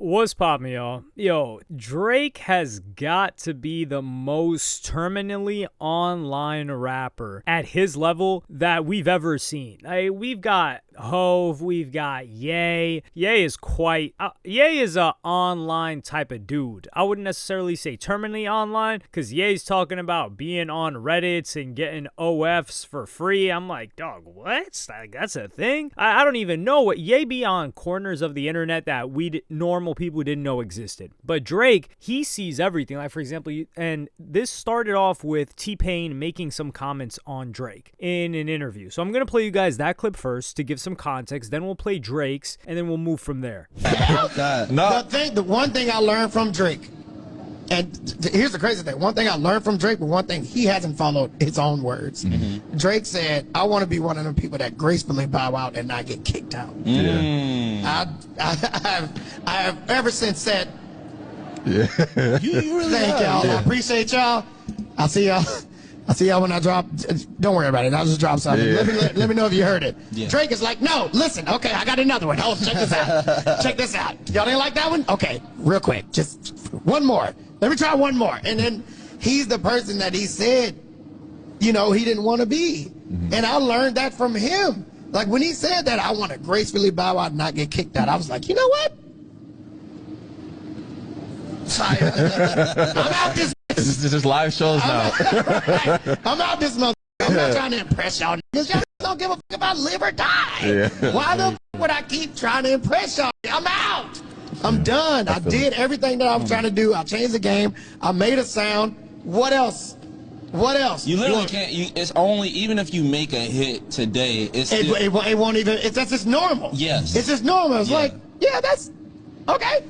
What's poppin', y'all? Yo, Drake has got to be the most terminally online rapper at his level that we've ever seen. We've got Hove, we've got Ye. Ye is a online type of dude. I wouldn't necessarily say terminally online, because Ye's talking about being on Reddit and getting OFs for free. I'm like, dog, what? That's a thing? I don't even know what Ye be on corners of the internet that normal people didn't know existed. But Drake, he sees everything. Like, for example, and this started off with T-Pain making some comments on Drake in an interview. So I'm going to play you guys that clip first to give some context. Then we'll play Drake's, and then we'll move from there. The one thing I learned from Drake, and here's the crazy thing. One thing I learned from Drake, but one thing he hasn't followed his own words. Mm-hmm. Drake said, I want to be one of them people that gracefully bow out and not get kicked out. I have ever since said, you really thank y'all. I appreciate y'all. I'll see y'all when I drop. Don't worry about it. I'll just drop something. Let me know if you heard it. Yeah. Drake is like, no, listen. Okay, I got another one. Oh, check this out. Check this out. Y'all didn't like that one? Okay, real quick. Just one more. Let me try one more. And then he's the person that he said, he didn't want to be. Mm-hmm. And I learned that from him. Like, when he said that, I want to gracefully bow out and not get kicked out. I was like, you know what? Sorry. I'm out this. This is just live shows now. I'm out this month. I'm not trying to impress y'all. Y'all don't give a fuck about live or die. Yeah. Why the fuck would I keep trying to impress y'all? I'm out. I'm done. I did everything that I was trying to do. I changed the game. I made a sound. What else? What else? You literally can't. It's only, even if you make a hit today, it won't even. That's just normal. Yes. It's just normal. It's like, yeah, that's okay.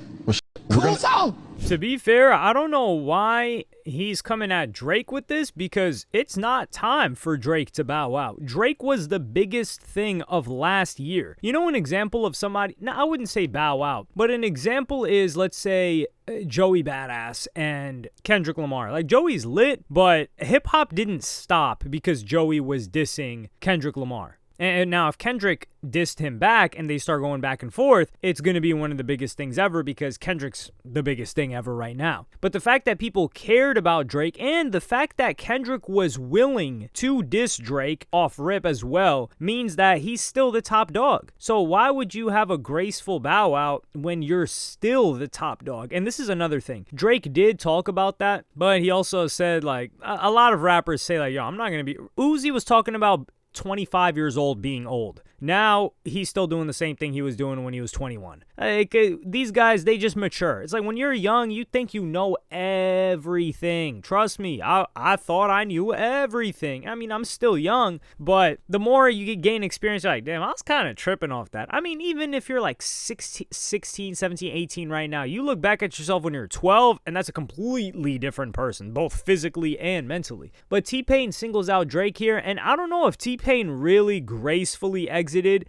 Cool song. To be fair, I don't know why he's coming at Drake with this, because it's not time for Drake to bow out. Drake was the biggest thing of last year. An example of somebody, I wouldn't say bow out, but an example is, let's say, Joey Badass and Kendrick Lamar. Like, Joey's lit, but hip-hop didn't stop because Joey was dissing Kendrick Lamar. And now if Kendrick dissed him back and they start going back and forth, it's going to be one of the biggest things ever, because Kendrick's the biggest thing ever right now. But the fact that people cared about Drake, and the fact that Kendrick was willing to diss Drake off rip as well, means that he's still the top dog. So why would you have a graceful bow out when you're still the top dog? And this is another thing. Drake did talk about that, but he also said, like, a lot of rappers say, like, yo, I'm not going to be... Uzi was talking about 25 years old being old. Now he's still doing the same thing he was doing when he was 21. Like, these guys, they just mature. It's like, when you're young, you think you know everything. Trust me, I thought I knew everything. I mean, I'm still young, but the more you gain experience, you're like, damn, I was kind of tripping off that. I mean, even if you're like 16, 17, 18 right now, you look back at yourself when you're 12, and that's a completely different person, both physically and mentally. But T-Pain singles out Drake here, and I don't know if T-Pain really gracefully exited,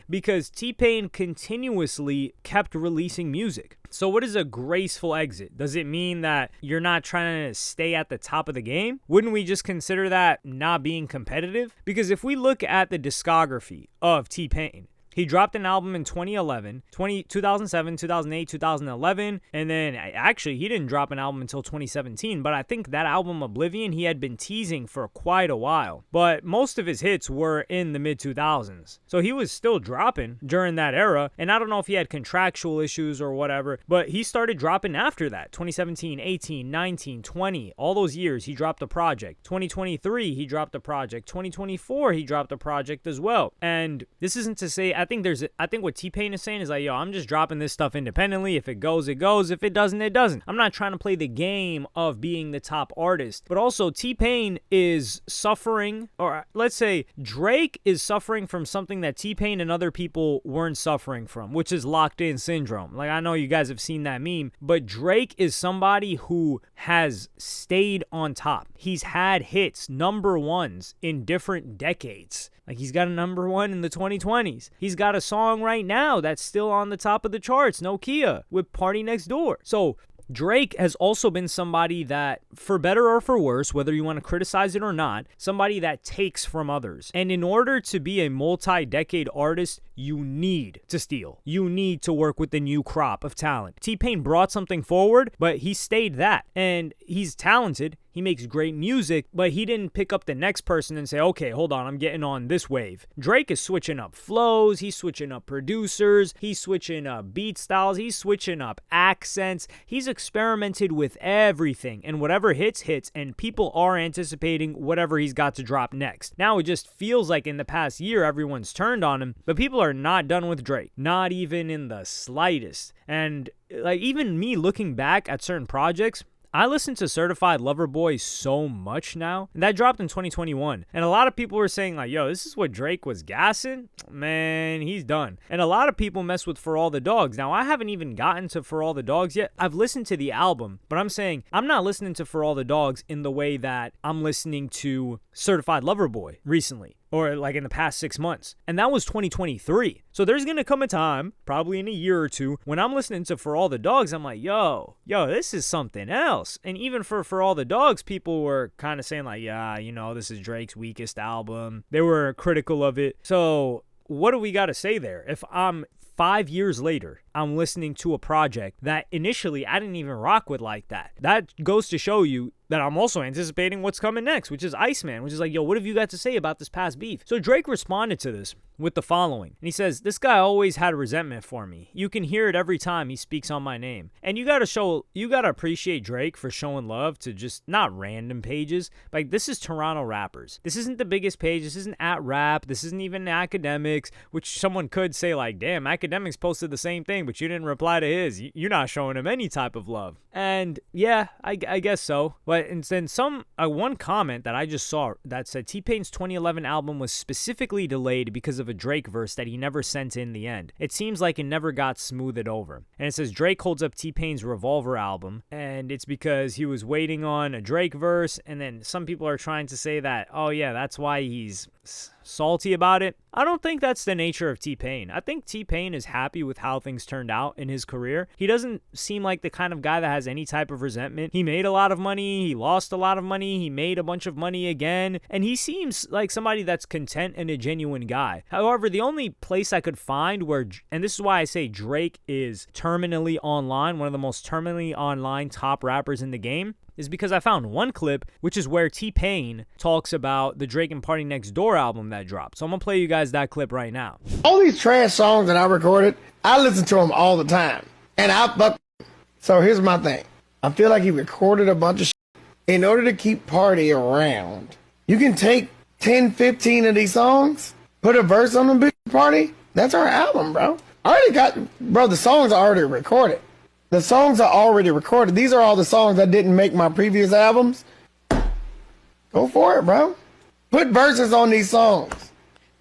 because T-Pain continuously kept releasing music. So what is a graceful exit? Does it mean that you're not trying to stay at the top of the game? Wouldn't we just consider that not being competitive? Because if we look at the discography of T-Pain, he dropped an album in 2011, 2007, 2008, 2011, and then actually he didn't drop an album until 2017, but I think that album Oblivion he had been teasing for quite a while. But most of his hits were in the mid-2000s. So he was still dropping during that era, and I don't know if he had contractual issues or whatever, but he started dropping after that. 2017, 18, 19, 20, all those years he dropped a project. 2023 he dropped a project. 2024 he dropped a project as well. And this isn't to say, I think what T-Pain is saying is like, yo, I'm just dropping this stuff independently. If it goes, it goes. If it doesn't, it doesn't. I'm not trying to play the game of being the top artist. But also, T-Pain is suffering, or let's say Drake is suffering from something that T-Pain and other people weren't suffering from, which is locked in syndrome. Like, I know you guys have seen that meme, but Drake is somebody who has stayed on top. He's had hits, number ones in different decades. Like, he's got a number one in the 2020s. He's got a song right now that's still on the top of the charts, Nokia, with Party Next Door. So Drake has also been somebody that, for better or for worse, whether you want to criticize it or not, somebody that takes from others. And in order to be a multi-decade artist, you need to steal. You need to work with the new crop of talent. T-Pain brought something forward, but he stayed that. And he's talented. He makes great music, but he didn't pick up the next person and say, okay, hold on, I'm getting on this wave. Drake is switching up flows, he's switching up producers, he's switching up beat styles, he's switching up accents. He's experimented with everything, and whatever hits, and people are anticipating whatever he's got to drop next. Now it just feels like in the past year, everyone's turned on him, but people are not done with Drake, not even in the slightest. And like even me looking back at certain projects, I listen to Certified Lover Boy so much now, and that dropped in 2021. And a lot of people were saying like, yo, this is what Drake was gassing? Man, he's done. And a lot of people mess with For All the Dogs. Now, I haven't even gotten to For All the Dogs yet. I've listened to the album, but I'm saying I'm not listening to For All the Dogs in the way that I'm listening to Certified Lover Boy recently, or like in the past 6 months. And that was 2023. So there's going to come a time, probably in a year or two, when I'm listening to For All the Dogs, I'm like, yo, this is something else. And even for All the Dogs, people were kind of saying like, yeah, this is Drake's weakest album. They were critical of it. So what do we got to say there? If I'm 5 years later, I'm listening to a project that initially I didn't even rock with like that. That goes to show you that I'm also anticipating what's coming next, which is Iceman, which is like, yo, what have you got to say about this past beef? So Drake responded to this with the following. And he says, this guy always had a resentment for me. You can hear it every time he speaks on my name. And you gotta appreciate Drake for showing love to just not random pages. Like, this is Toronto rappers. This isn't the biggest page. This isn't at rap. This isn't even academics, which someone could say like, damn, academics posted the same thing, but you didn't reply to his. You're not showing him any type of love. And yeah, I guess so. But and then one comment that I just saw that said T-Pain's 2011 album was specifically delayed because of a Drake verse that he never sent in the end. It seems like it never got smoothed over. And it says Drake holds up T-Pain's Revolver album, and it's because he was waiting on a Drake verse. And then some people are trying to say that, oh yeah, that's why he's salty about it. I don't think that's the nature of T-Pain. I think T-Pain is happy with how things turned out in his career. He doesn't seem like the kind of guy that has any type of resentment. He made a lot of money, he lost a lot of money, he made a bunch of money again, and he seems like somebody that's content and a genuine guy. However, the only place I could find where, and this is why I say Drake is terminally online, one of the most terminally online top rappers in the game, is because I found one clip, which is where T-Pain talks about the Drake and Party Next Door album that dropped. So I'm going to play you guys that clip right now. All these trash songs that I recorded, I listen to them all the time. And so here's my thing. I feel like he recorded a bunch of shit. In order to keep Party around, you can take 10, 15 of these songs, put a verse on them, big Party. That's our album, bro. The songs are already recorded. The songs are already recorded. These are all the songs that didn't make my previous albums. Go for it, bro. Put verses on these songs.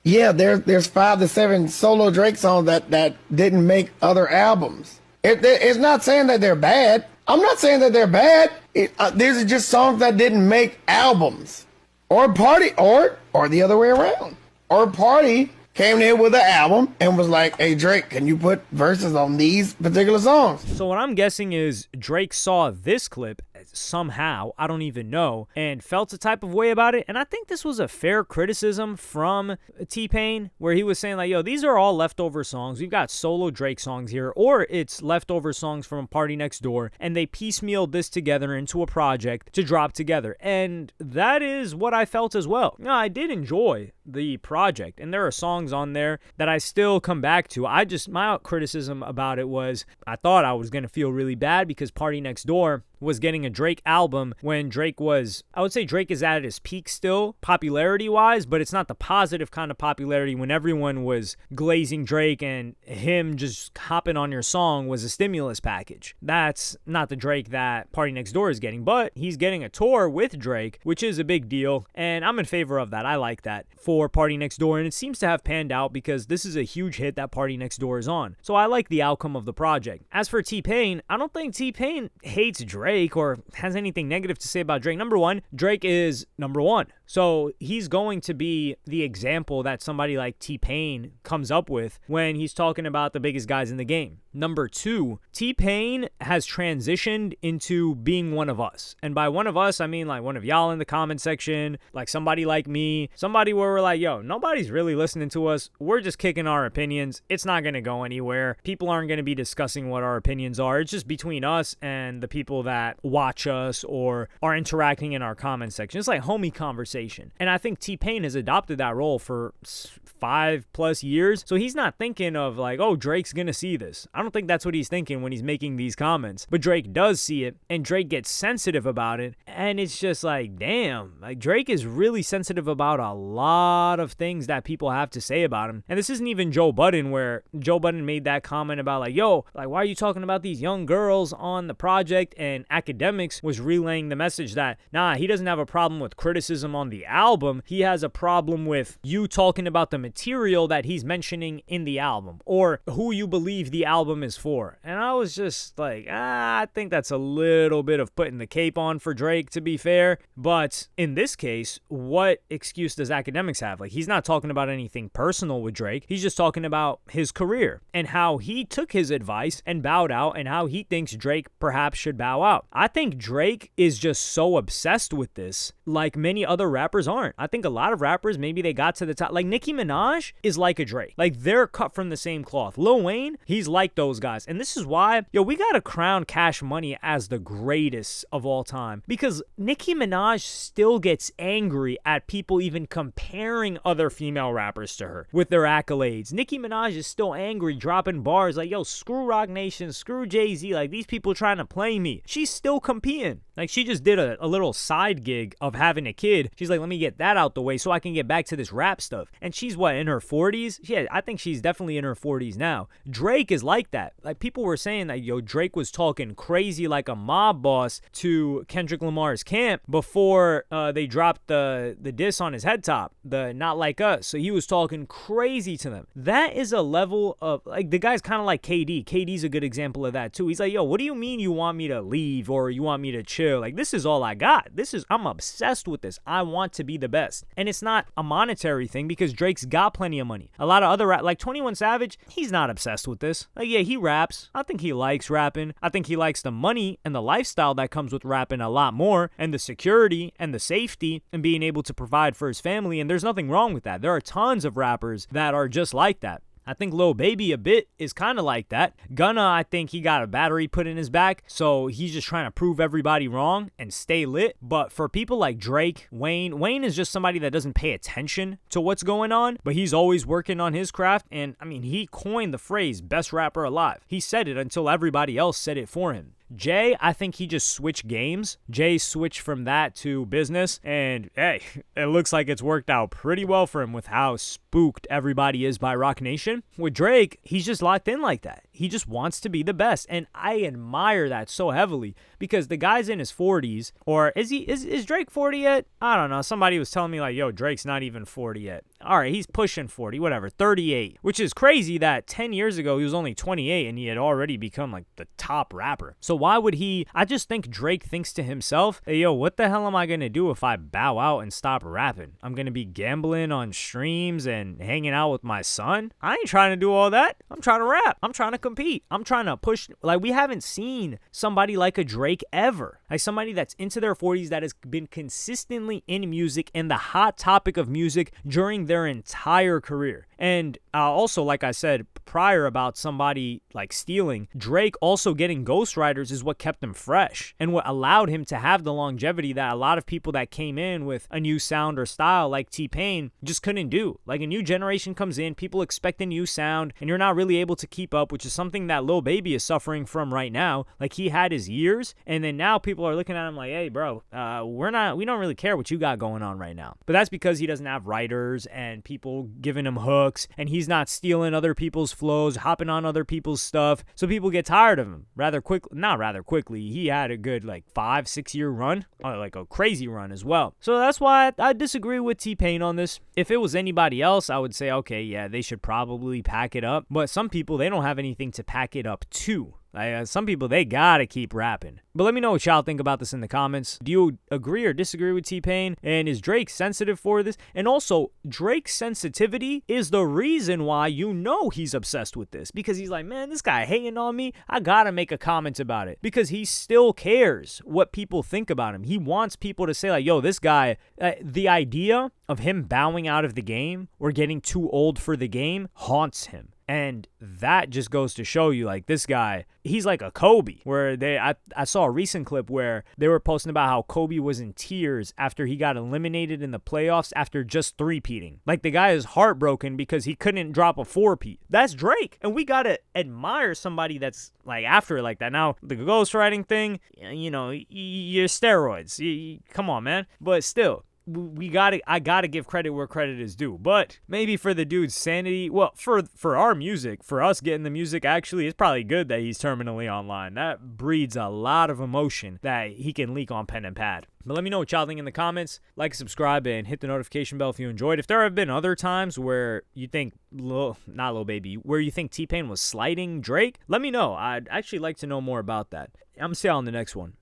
Yeah, there's 5 to 7 solo Drake songs that didn't make other albums. It's not saying that they're bad. I'm not saying that there bad. These are just songs that didn't make albums. Or Party, or the other way around. Or Party came here with an album and was like, hey, Drake, can you put verses on these particular songs? So what I'm guessing is Drake saw this clip somehow, I don't even know, and felt a type of way about it. And I think this was a fair criticism from T-Pain, where he was saying like, yo, these are all leftover songs. We've got solo Drake songs here, or it's leftover songs from Party Next Door, and they piecemealed this together into a project to drop together. And that is what I felt as well. I did enjoy the project, and there are songs on there that I still come back to. My criticism about it was I thought I was going to feel really bad because Party Next Door was getting a Drake album when Drake was, I would say Drake is at his peak still, popularity-wise, but it's not the positive kind of popularity when everyone was glazing Drake and him just hopping on your song was a stimulus package. That's not the Drake that Party Next Door is getting, but he's getting a tour with Drake, which is a big deal, and I'm in favor of that. I like that for Party Next Door, and it seems to have panned out because this is a huge hit that Party Next Door is on. So I like the outcome of the project. As for T-Pain, I don't think T-Pain hates Drake or has anything negative to say about Drake. Number one, Drake is number one. So he's going to be the example that somebody like T-Pain comes up with when he's talking about the biggest guys in the game. Number 2, T-Pain has transitioned into being one of us. And by one of us, I mean like one of y'all in the comment section, like somebody like me, somebody where we're like, yo, nobody's really listening to us. We're just kicking our opinions. It's not going to go anywhere. People aren't going to be discussing what our opinions are. It's just between us and the people that watch us or are interacting in our comment section. It's like homie conversation. And I think T-Pain has adopted that role for 5+ years. So he's not thinking of like, oh, Drake's going to see this. I don't think that's what he's thinking when he's making these comments. But Drake does see it, and Drake gets sensitive about it. And it's just like, damn, like Drake is really sensitive about a lot of things that people have to say about him. And this isn't even Joe Budden, where Joe Budden made that comment about like, yo, like, why are you talking about these young girls on the project? And Academics was relaying the message that, nah, he doesn't have a problem with criticism on the album. He has a problem with you talking about the material that he's mentioning in the album or who you believe the album is for. And I was just like, I think that's a little bit of putting the cape on for Drake, to be fair. But in this case, what excuse does Academics have? Like, he's not talking about anything personal with Drake. He's just talking about his career and how he took his advice and bowed out and how he thinks Drake perhaps should bow out. I think Drake is just so obsessed with this, like many other rappers aren't. I think a lot of rappers, maybe they got to the top. Like Nicki Minaj is like a Drake. Like, they're cut from the same cloth. Lil Wayne, he's like those guys. And this is why, yo, we gotta crown Cash Money as the greatest of all time. Because Nicki Minaj still gets angry at people even comparing other female rappers to her with their accolades. Nicki Minaj is still angry, dropping bars like, yo, screw Rock Nation, screw Jay-Z. Like, these people trying to play me. She's still competing. Like, she just did a little side gig of having a kid. She's like, let me get that out the way so I can get back to this rap stuff. And she's what, in her 40s? Yeah, I think she's definitely in her 40s now. Drake is like that. Like, people were saying that, yo, Drake was talking crazy like a mob boss to Kendrick Lamar's camp before they dropped the diss on his head top, the Not Like Us. So he was talking crazy to them. That is a level of, like, the guy's kind of like KD. KD's a good example of that too. He's like, yo, what do you mean you want me to leave or you want me to chill? Like, this is all I got. I'm obsessed with this. I want to be the best. And it's not a monetary thing because Drake's got plenty of money. A lot of other like 21 Savage, he's not obsessed with this. Like, yeah, he raps. I think he likes rapping. I think he likes the money and the lifestyle that comes with rapping a lot more, and the security and the safety and being able to provide for his family. And there's nothing wrong with that. There are tons of rappers that are just like that. I think Lil Baby a bit is kind of like that. Gunna, I think he got a battery put in his back, so he's just trying to prove everybody wrong and stay lit. But for people like Drake, Wayne is just somebody that doesn't pay attention to what's going on, but he's always working on his craft. And I mean, he coined the phrase best rapper alive. He said it until everybody else said it for him. Jay, I think he just switched games. Jay switched from that to business, and hey, it looks like it's worked out pretty well for him with how spooked everybody is by Rock Nation. With Drake, he's just locked in like that. He just wants to be the best, and I admire that so heavily because the guy's in his 40s, or is Drake 40 yet? I don't know. Somebody was telling me like, yo, Drake's not even 40 yet. All right, he's pushing 40, whatever, 38, which is crazy that 10 years ago he was only 28 and he had already become like the top rapper. So why would he? I just think Drake thinks to himself, hey, yo, what the hell am I going to do if I bow out and stop rapping? I'm going to be gambling on streams and hanging out with my son? I ain't trying to do all that. I'm trying to rap. I'm trying to compete. I'm trying to push. Like, we haven't seen somebody like a Drake ever. Like, somebody that's into their 40s that has been consistently in music and the hot topic of music during their entire career. And also, like I said prior about somebody like stealing, Drake also getting ghostwriters is what kept him fresh and what allowed him to have the longevity that a lot of people that came in with a new sound or style like T-Pain just couldn't do. Like, a new generation comes in, people expect a new sound, and you're not really able to keep up, which is something that Lil Baby is suffering from right now. Like, he had his years, and then now people are looking at him like, hey, bro, we don't really care what you got going on right now. But that's because he doesn't have writers and people giving him hooks, and he's not stealing other people's flows, hopping on other people's stuff. So people get tired of him not rather quickly. He had a good like 5-6 year run, like a crazy run as well. So that's why I disagree with T-Pain on this. If it was anybody else, I would say, okay, yeah, they should probably pack it up. But some people, they don't have anything to pack it up to. Some people, they gotta keep rapping. But let me know what y'all think about this in the comments. Do you agree or disagree with T-Pain? And is Drake sensitive for this? And also, Drake's sensitivity is the reason why you know he's obsessed with this. Because he's like, man, this guy hating on me. I gotta make a comment about it. Because he still cares what people think about him. He wants people to say like, yo, this guy, the idea of him bowing out of the game or getting too old for the game haunts him. And that just goes to show you, like, this guy, he's like a Kobe, where I saw a recent clip where they were posting about how Kobe was in tears after he got eliminated in the playoffs after just three-peating. Like, the guy is heartbroken because he couldn't drop a four-peat. That's Drake. And we got to admire somebody that's, like, after it like that. Now, the ghostwriting thing, you know, you're steroids. Come on, man. But still, I gotta give credit where credit is due. But maybe for the dude's sanity, well, for our music, for us getting the music, actually, it's probably good that he's terminally online. That breeds a lot of emotion that he can leak on pen and pad. But let me know what y'all think in the comments. Like, subscribe, and hit the notification bell if you enjoyed. If there have been other times where you think, not Lil Baby, where you think T-Pain was slighting Drake, let me know. I'd actually like to know more about that. I'm gonna see y'all on the next one.